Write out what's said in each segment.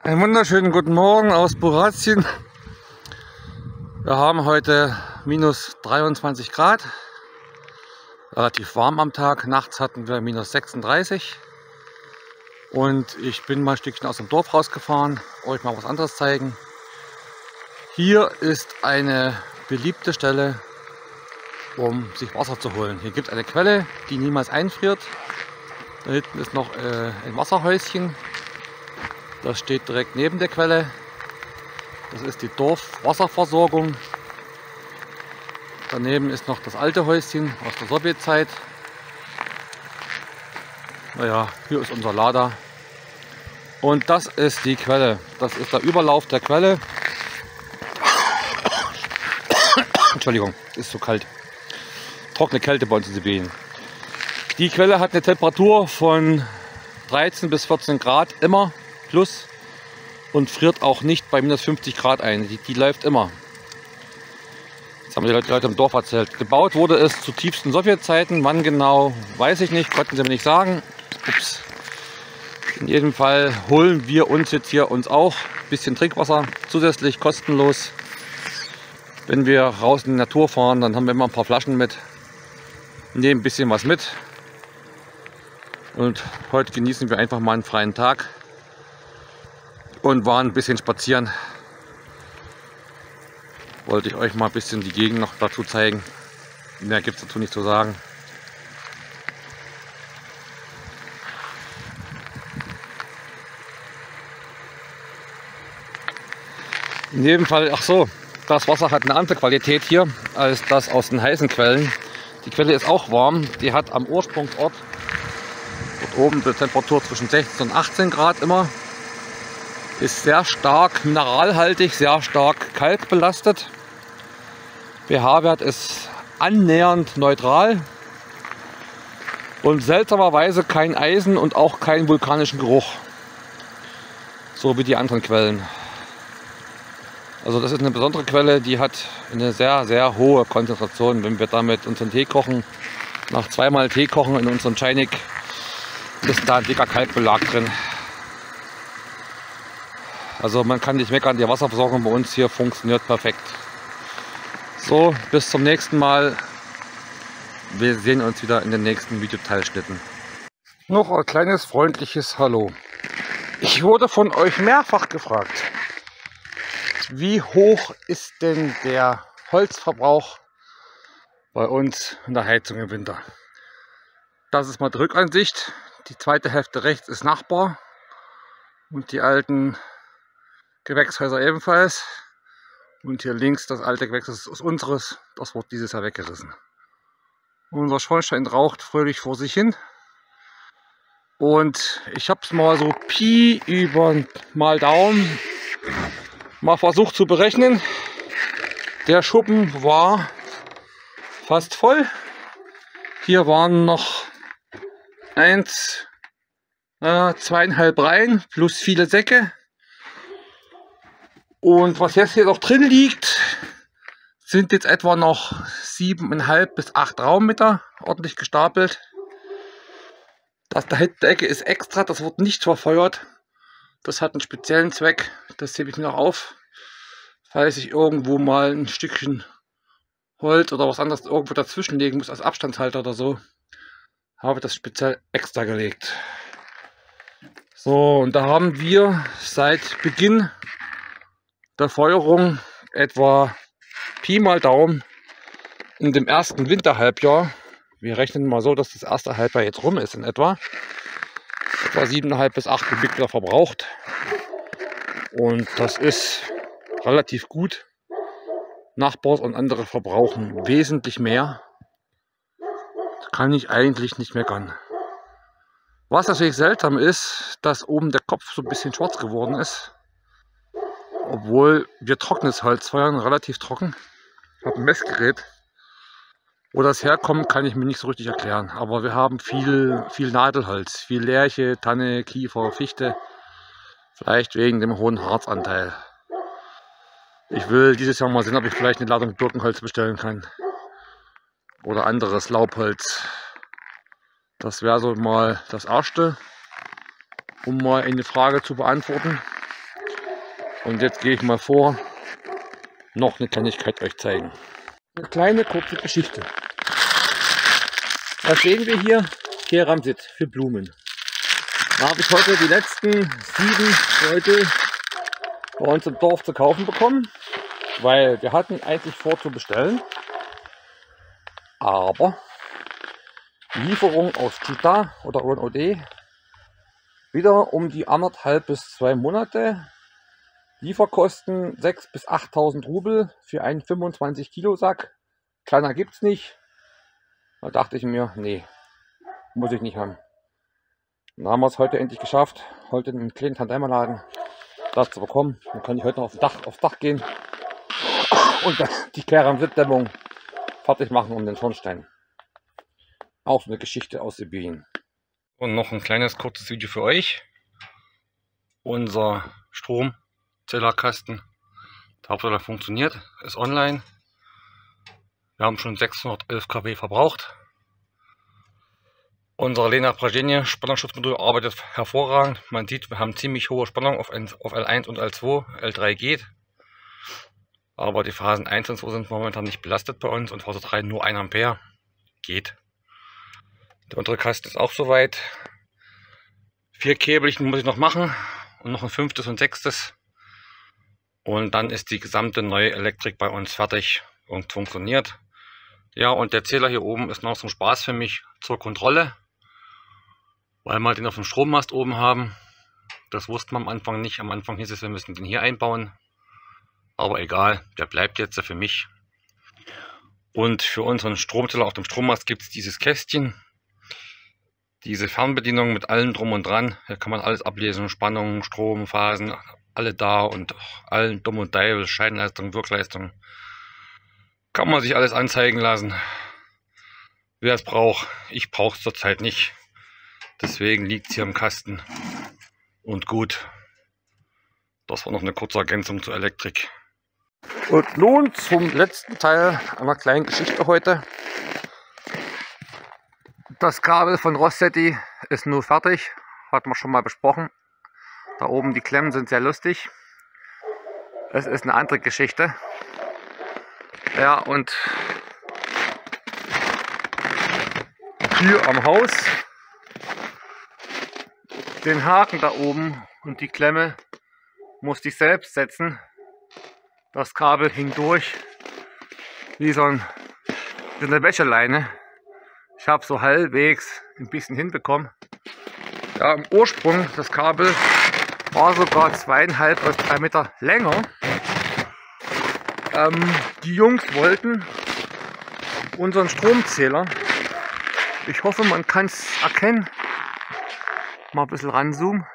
Einen wunderschönen guten Morgen aus Buratien. Wir haben heute minus 23 Grad, relativ warm am Tag. Nachts hatten wir minus 36. Und ich bin mal ein Stückchen aus dem Dorf rausgefahren, euch mal was anderes zeigen. Hier ist eine beliebte Stelle, um sich Wasser zu holen. Hier gibt es eine Quelle, die niemals einfriert. Da hinten ist noch ein Wasserhäuschen. Das steht direkt neben der Quelle. Das ist die Dorfwasserversorgung. Daneben ist noch das alte Häuschen aus der Sowjetzeit. Naja, hier ist unser Lader. Und das ist die Quelle. Das ist der Überlauf der Quelle. Entschuldigung, ist so kalt. Trockene Kälte bei uns in Sibirien. Die Quelle hat eine Temperatur von 13 bis 14 Grad immer plus und friert auch nicht bei minus 50 Grad ein. Die läuft immer. Das haben die Leute im Dorf erzählt. Gebaut wurde es zu tiefsten Sowjetzeiten. Wann genau, weiß ich nicht. Konnten sie mir nicht sagen. Ups. In jedem Fall holen wir uns jetzt hier auch ein bisschen Trinkwasser zusätzlich kostenlos. Wenn wir raus in die Natur fahren, dann haben wir immer ein paar Flaschen mit. Nehmen ein bisschen was mit. Und heute genießen wir einfach mal einen freien Tag und waren ein bisschen spazieren. Wollte ich euch mal ein bisschen die Gegend noch dazu zeigen. Mehr gibt es dazu nicht zu sagen. In jedem Fall, ach so, das Wasser hat eine andere Qualität hier als das aus den heißen Quellen. Die Quelle ist auch warm. Die hat am Ursprungsort dort oben die Temperatur zwischen 16 und 18 Grad immer. Ist sehr stark mineralhaltig, sehr stark kalkbelastet. pH-Wert ist annähernd neutral. Und seltsamerweise kein Eisen und auch keinen vulkanischen Geruch. So wie die anderen Quellen. Also das ist eine besondere Quelle, die hat eine sehr, sehr hohe Konzentration. Wenn wir damit unseren Tee kochen, nach zweimal Tee kochen in unserem Čajnik, ist da ein dicker Kalkbelag drin. Also man kann nicht meckern, die Wasserversorgung bei uns hier funktioniert perfekt. So, bis zum nächsten Mal. Wir sehen uns wieder in den nächsten Videoteilschnitten. Noch ein kleines freundliches Hallo. Ich wurde von euch mehrfach gefragt, wie hoch ist denn der Holzverbrauch bei uns in der Heizung im Winter? Das ist mal die Rückansicht. Die zweite Hälfte rechts ist Nachbar und die alten Gewächshäuser ebenfalls. Und hier links das alte Gewächshaus ist unseres. Das wurde dieses Jahr weggerissen. Unser Schornstein raucht fröhlich vor sich hin. Und ich habe es mal so Pi über mal Daumen mal versucht zu berechnen. Der Schuppen war fast voll. Hier waren noch 2,5 Reihen plus viele Säcke. Und was jetzt hier noch drin liegt, sind jetzt etwa noch 7,5 bis 8 Raummeter ordentlich gestapelt. Das da hinten Ecke ist extra, das wird nicht verfeuert. Das hat einen speziellen Zweck, das hebe ich mir noch auf. Falls ich irgendwo mal ein Stückchen Holz oder was anderes irgendwo dazwischen legen muss als Abstandshalter oder so, habe ich das speziell extra gelegt. So, und da haben wir seit Beginn der Feuerung etwa Pi mal Daumen in dem ersten Winterhalbjahr. Wir rechnen mal so, dass das erste Halbjahr jetzt rum ist in etwa 7,5 bis 8 Kubikmeter verbraucht. Und das ist relativ gut. Nachbars und andere verbrauchen wesentlich mehr. Das kann ich eigentlich nicht meckern. Was natürlich seltsam ist, dass oben der Kopf so ein bisschen schwarz geworden ist. Obwohl wir trockenes Holz feuern, relativ trocken. Ich habe ein Messgerät. Wo das herkommt, kann ich mir nicht so richtig erklären. Aber wir haben viel Nadelholz, viel Lärche, Tanne, Kiefer, Fichte. Vielleicht wegen dem hohen Harzanteil. Ich will dieses Jahr mal sehen, ob ich vielleicht eine Ladung Birkenholz bestellen kann. Oder anderes Laubholz. Das wäre so mal das Erste, um mal eine Frage zu beantworten. Und jetzt gehe ich mal vor, noch eine Kleinigkeit euch zeigen. Eine kleine kurze Geschichte. Was sehen wir hier? Keramsit für Blumen. Da habe ich heute die letzten 7 Beutel bei uns im Dorf zu kaufen bekommen, weil wir hatten eigentlich vor zu bestellen, aber Lieferung aus Kita oder OD wieder um die 1,5 bis 2 Monate. Lieferkosten 6.000 bis 8.000 Rubel für einen 25 Kilo Sack. Kleiner gibt's nicht. Da dachte ich mir, nee, muss ich nicht haben. Dann haben wir es heute endlich geschafft, heute in einem kleinen Tandheimerladen das zu bekommen. Dann kann ich heute noch aufs Dach gehen und die Keramsitdämmung fertig machen um den Schornstein. Auch so eine Geschichte aus Sibirien. Und noch ein kleines kurzes Video für euch. Unser Stromzählerkasten, der Hauptsache funktioniert, ist online. Wir haben schon 611 kW verbraucht. Unser Lena Pragenie Spannungsschutzmodul arbeitet hervorragend. Man sieht, wir haben ziemlich hohe Spannung auf L1 und L2. L3 geht. Aber die Phasen 1 und 2 sind momentan nicht belastet bei uns und Phase 3 nur 1 Ampere. Geht. Der untere Kasten ist auch soweit. 4 Käbelchen muss ich noch machen und noch ein 5. und 6. Und dann ist die gesamte neue Elektrik bei uns fertig und funktioniert. Ja, und der Zähler hier oben ist noch zum Spaß für mich zur Kontrolle, weil wir den auf dem Strommast oben haben. Das wussten wir am Anfang nicht. Am Anfang hieß es, wir müssen den hier einbauen. Aber egal, der bleibt jetzt für mich. Und für unseren Stromzähler auf dem Strommast gibt es dieses Kästchen. Diese Fernbedienung mit allem drum und dran. Hier kann man alles ablesen. Spannung, Strom, Phasen, alle da und allen Dumm und Deivel, Scheinleistung, Wirkleistung. Kann man sich alles anzeigen lassen. Wer es braucht. Ich brauche es zurzeit nicht. Deswegen liegt es hier im Kasten. Und gut. Das war noch eine kurze Ergänzung zur Elektrik. Und nun zum letzten Teil einer kleinen Geschichte heute. Das Kabel von Rossetti ist nun fertig. Hatten wir schon mal besprochen. Da oben die Klemmen sind sehr lustig. Es ist eine andere Geschichte. Ja, und hier am Haus den Haken da oben und die Klemme musste ich selbst setzen. Das Kabel hing durch wie so eine Wäscheleine. Ich habe so halbwegs ein bisschen hinbekommen. Ja, im Ursprung das Kabel war sogar 2,5 bis 3 Meter länger. Die Jungs wollten unseren Stromzähler, ich hoffe man kann es erkennen, mal ein bisschen ranzoomen.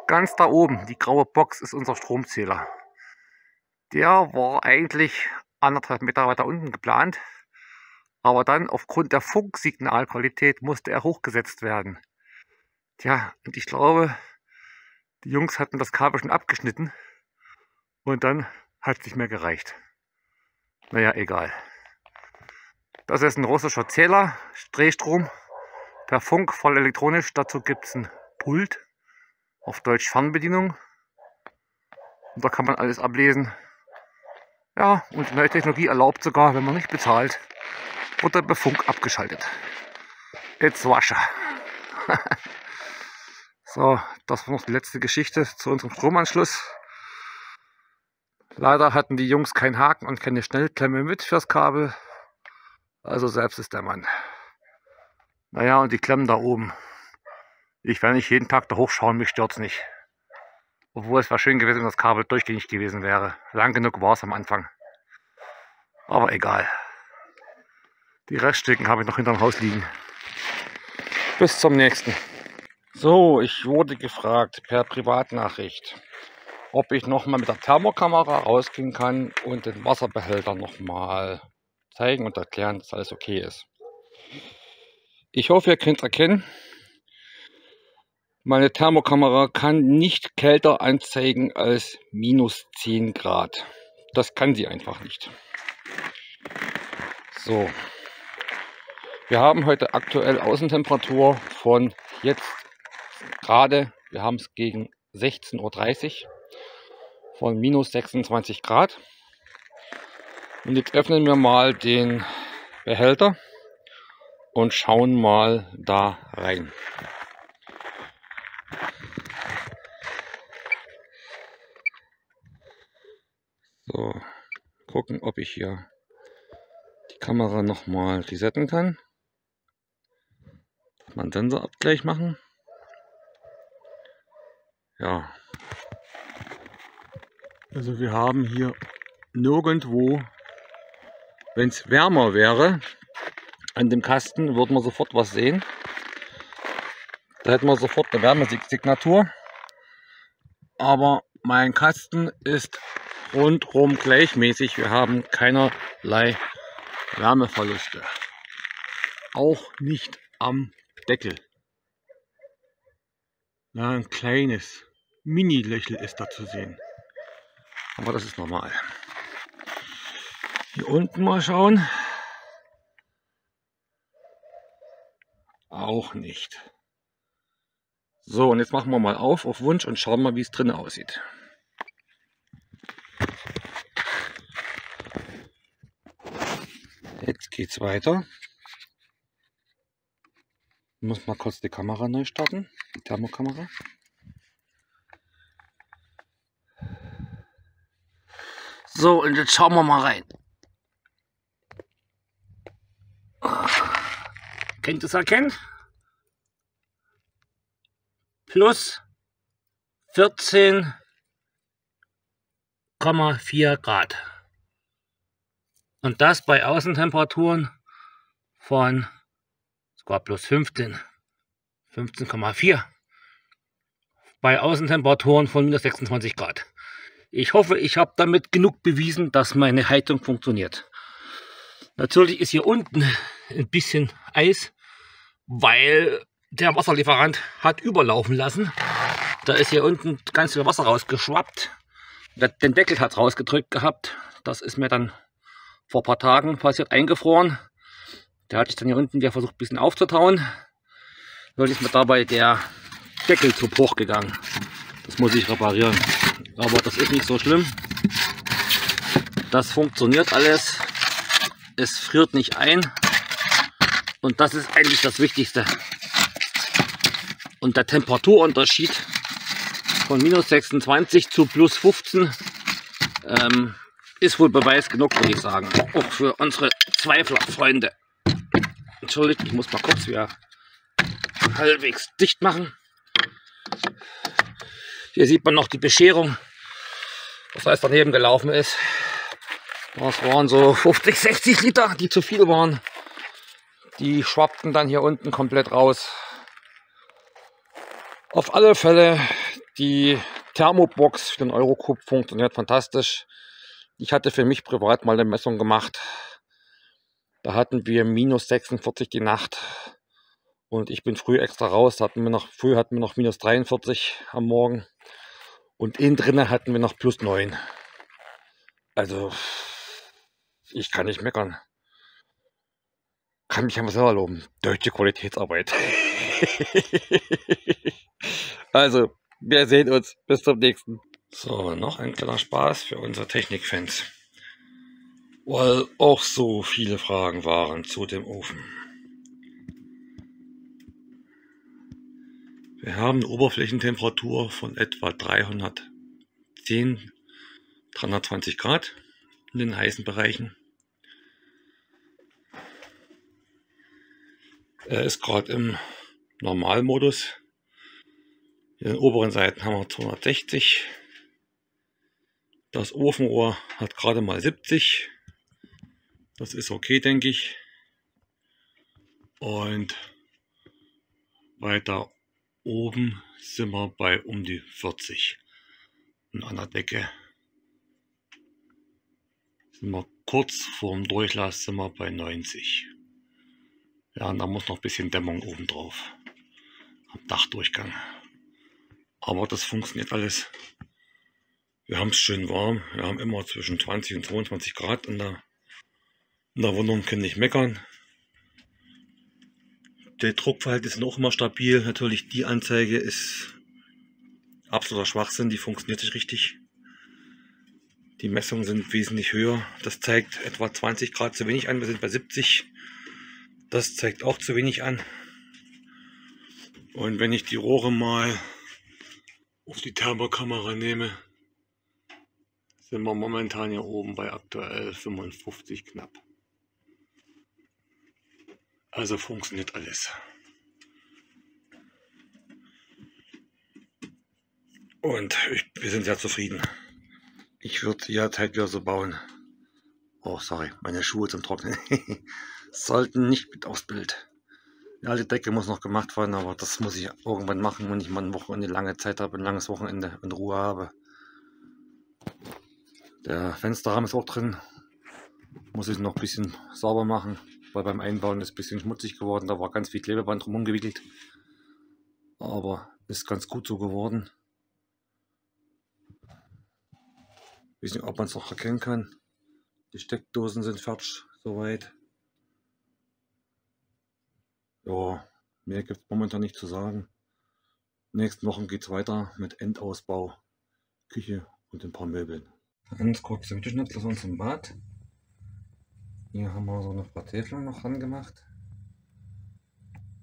Ganz da oben, die graue Box, ist unser Stromzähler. Der war eigentlich 1,5 Meter weiter unten geplant, aber dann aufgrund der Funksignalqualität musste er hochgesetzt werden. Tja, und ich glaube, die Jungs hatten das Kabel schon abgeschnitten und dann hat es nicht mehr gereicht. Naja, egal. Das ist ein russischer Zähler, Drehstrom, per Funk, voll elektronisch. Dazu gibt es ein Pult, auf Deutsch Fernbedienung. Und da kann man alles ablesen. Ja, und die neue Technologie erlaubt sogar, wenn man nicht bezahlt, wird er per Funk abgeschaltet. Jetzt wasche. So, das war noch die letzte Geschichte zu unserem Stromanschluss. Leider hatten die Jungs keinen Haken und keine Schnellklemme mit fürs Kabel. Also selbst ist der Mann. Naja, und die Klemmen da oben. Ich werde nicht jeden Tag da hochschauen, mich stört es nicht. Obwohl es war schön gewesen, wenn das Kabel durchgängig gewesen wäre. Lang genug war es am Anfang. Aber egal. Die Reststücken habe ich noch hinterm Haus liegen. Bis zum nächsten. So, ich wurde gefragt per Privatnachricht, ob ich nochmal mit der Thermokamera rausgehen kann und den Wasserbehälter nochmal zeigen und erklären, dass alles okay ist. Ich hoffe, ihr könnt erkennen, meine Thermokamera kann nicht kälter anzeigen als minus 10 Grad. Das kann sie einfach nicht. So, wir haben heute aktuell Außentemperatur von jetzt gerade, wir haben es gegen 16:30 Uhr von minus 26 Grad. Und jetzt öffnen wir mal den Behälter und schauen mal da rein. So, gucken, ob ich hier die Kamera nochmal resetten kann. Mal einen Sensorabgleich machen. Ja. Also wir haben hier nirgendwo, wenn es wärmer wäre, an dem Kasten würden wir sofort was sehen. Da hätten wir sofort eine Wärmesignatur. Aber mein Kasten ist rundherum gleichmäßig. Wir haben keinerlei Wärmeverluste. Auch nicht am Deckel. Ja, ein kleines Mini-Lächeln ist da zu sehen. Aber das ist normal. Hier unten mal schauen. Auch nicht. So, und jetzt machen wir mal auf Wunsch und schauen mal, wie es drinnen aussieht. Jetzt geht's weiter. Ich muss mal kurz die Kamera neu starten, die Thermokamera. So, und jetzt schauen wir mal rein. Könnt ihr es erkennen? Plus 14,4 Grad. Und das bei Außentemperaturen von sogar plus 15,4. Bei Außentemperaturen von minus 26 Grad. Ich hoffe, ich habe damit genug bewiesen, dass meine Heizung funktioniert. Natürlich ist hier unten ein bisschen Eis, weil der Wasserlieferant hat überlaufen lassen. Da ist hier unten ganz viel Wasser rausgeschwappt. Den Deckel hat rausgedrückt gehabt. Das ist mir dann vor ein paar Tagen passiert, eingefroren. Da hatte ich dann hier unten wieder versucht, ein bisschen aufzutauen. Nur ist mir dabei der Deckel zu Bruch gegangen. Das muss ich reparieren. Aber das ist nicht so schlimm. Das funktioniert alles. Es friert nicht ein. Und das ist eigentlich das Wichtigste. Und der Temperaturunterschied von minus 26 zu plus 15 ist wohl Beweis genug, würde ich sagen. Auch für unsere Zweiflerfreunde. Entschuldigt, ich muss mal kurz wieder halbwegs dicht machen. Hier sieht man noch die Bescherung, was alles daneben gelaufen ist. Das waren so 50, 60 Liter, die zu viel waren. Die schwappten dann hier unten komplett raus. Auf alle Fälle, die Thermobox für den Eurocube funktioniert fantastisch. Ich hatte für mich privat mal eine Messung gemacht. Da hatten wir minus 46 die Nacht. Und ich bin früh extra raus. Früh hatten wir noch minus 43 am Morgen. Und innen drinnen hatten wir noch plus 9. Also, ich kann nicht meckern. Kann mich einfach selber loben. Deutsche Qualitätsarbeit. Also, wir sehen uns. Bis zum nächsten. So, noch ein kleiner Spaß für unsere Technikfans. Weil auch so viele Fragen waren zu dem Ofen. Wir haben eine Oberflächentemperatur von etwa 320 Grad in den heißen Bereichen. Er ist gerade im Normalmodus. In den oberen Seiten haben wir 260. Das Ofenrohr hat gerade mal 70. Das ist okay, denke ich. Und weiter oben sind wir bei um die 40. Und an der Decke sind wir kurz vorm Durchlass, sind wir bei 90. Ja, und da muss noch ein bisschen Dämmung oben drauf. Am Dachdurchgang. Aber das funktioniert alles. Wir haben es schön warm. Wir haben immer zwischen 20 und 22 Grad in der Wohnung, können nicht meckern. Der Druckverhältnis ist noch immer stabil. Natürlich die Anzeige ist absoluter Schwachsinn, die funktioniert nicht richtig. Die Messungen sind wesentlich höher. Das zeigt etwa 20 Grad zu wenig an. Wir sind bei 70. Das zeigt auch zu wenig an. Und wenn ich die Rohre mal auf die Thermokamera nehme, sind wir momentan hier oben bei aktuell 55 knapp. Also funktioniert alles. Und wir sind sehr zufrieden. Ich würde sie jetzt halt wieder so bauen. Oh, sorry, meine Schuhe zum Trocknen. Sollten nicht mit aufs Bild. Die alte Decke muss noch gemacht werden, aber das muss ich irgendwann machen, wenn ich mal ein Wochenende lange Zeit habe, ein langes Wochenende in Ruhe habe. Der Fensterrahmen ist auch drin. Muss ich noch ein bisschen sauber machen, weil beim Einbauen ist ein bisschen schmutzig geworden. Da war ganz viel Klebeband drumherum gewickelt. Aber ist ganz gut so geworden. Ich weiß nicht, ob man es noch erkennen kann. Die Steckdosen sind fertig, soweit. Ja, mehr gibt es momentan nicht zu sagen. Nächsten Wochen geht es weiter mit Endausbau, Küche und ein paar Möbeln. Ganz kurze Videoschnitt aus unserem Bad. Hier haben wir so eine Vertäfelung noch angemacht.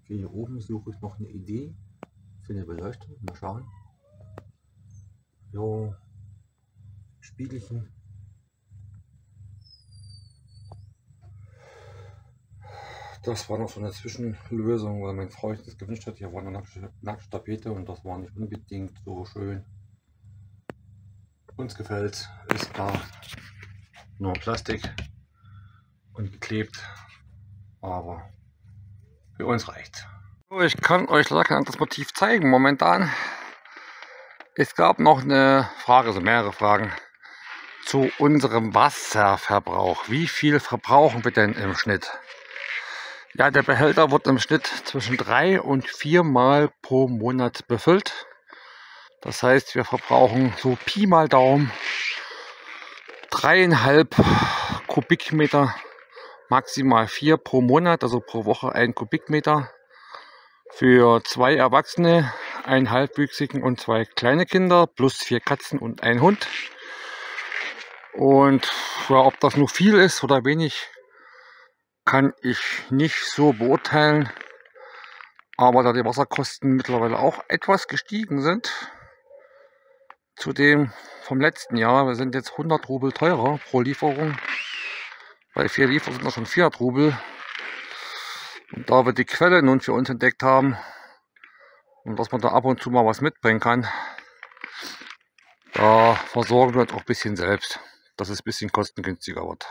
Hier oben suche ich noch eine Idee für eine Beleuchtung. Mal schauen. Jo, Spiegelchen. Das war noch so eine Zwischenlösung, weil mein Freund das gewünscht hat. Hier war eine nackte Tapete und das war nicht unbedingt so schön. Uns gefällt, ist klar, nur Plastik und geklebt, aber für uns reicht. Ich kann euch leider kein anderes Motiv zeigen momentan. Es gab noch eine Frage, also mehrere Fragen zu unserem Wasserverbrauch. Wie viel verbrauchen wir denn im Schnitt? Ja, der Behälter wird im Schnitt zwischen 3 und 4 Mal pro Monat befüllt. Das heißt, wir verbrauchen so Pi mal Daumen 3,5 Kubikmeter, maximal 4 pro Monat, also pro Woche 1 Kubikmeter. Für 2 Erwachsene, einen Halbwüchsigen und 2 kleine Kinder, plus 4 Katzen und ein Hund. Und ja, ob das nur viel ist oder wenig, kann ich nicht so beurteilen. Aber da die Wasserkosten mittlerweile auch etwas gestiegen sind, zudem vom letzten Jahr, wir sind jetzt 100 Rubel teurer pro Lieferung. Bei 4 Lieferungen sind das schon 400 Rubel. Und da wir die Quelle nun für uns entdeckt haben und dass man da ab und zu mal was mitbringen kann, da versorgen wir uns auch ein bisschen selbst, dass es ein bisschen kostengünstiger wird.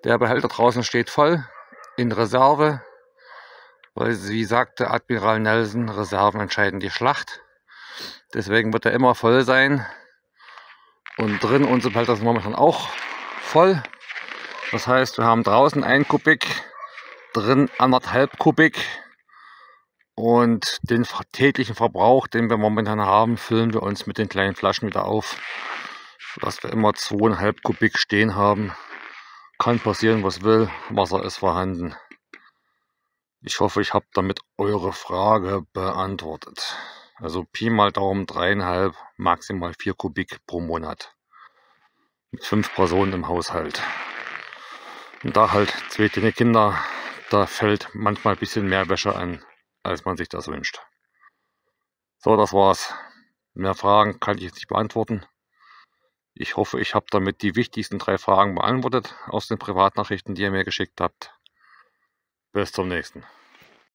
Der Behälter draußen steht voll in Reserve, weil, wie sagte Admiral Nelson, Reserven entscheiden die Schlacht. Deswegen wird er immer voll sein. Und drin, unsere Behälter sind momentan auch voll. Das heißt, wir haben draußen 1 Kubik, drin 1,5 Kubik. Und den täglichen Verbrauch, den wir momentan haben, füllen wir uns mit den kleinen Flaschen wieder auf, sodass wir immer 2,5 Kubik stehen haben. Kann passieren, was will, Wasser ist vorhanden. Ich hoffe, ich habe damit eure Frage beantwortet. Also Pi mal Daumen 3,5, maximal 4 Kubik pro Monat. Mit 5 Personen im Haushalt. Und da halt 2 kleine Kinder, da fällt manchmal ein bisschen mehr Wäsche an, als man sich das wünscht. So, das war's. Mehr Fragen kann ich jetzt nicht beantworten. Ich hoffe, ich habe damit die wichtigsten 3 Fragen beantwortet aus den Privatnachrichten, die ihr mir geschickt habt. Bis zum nächsten.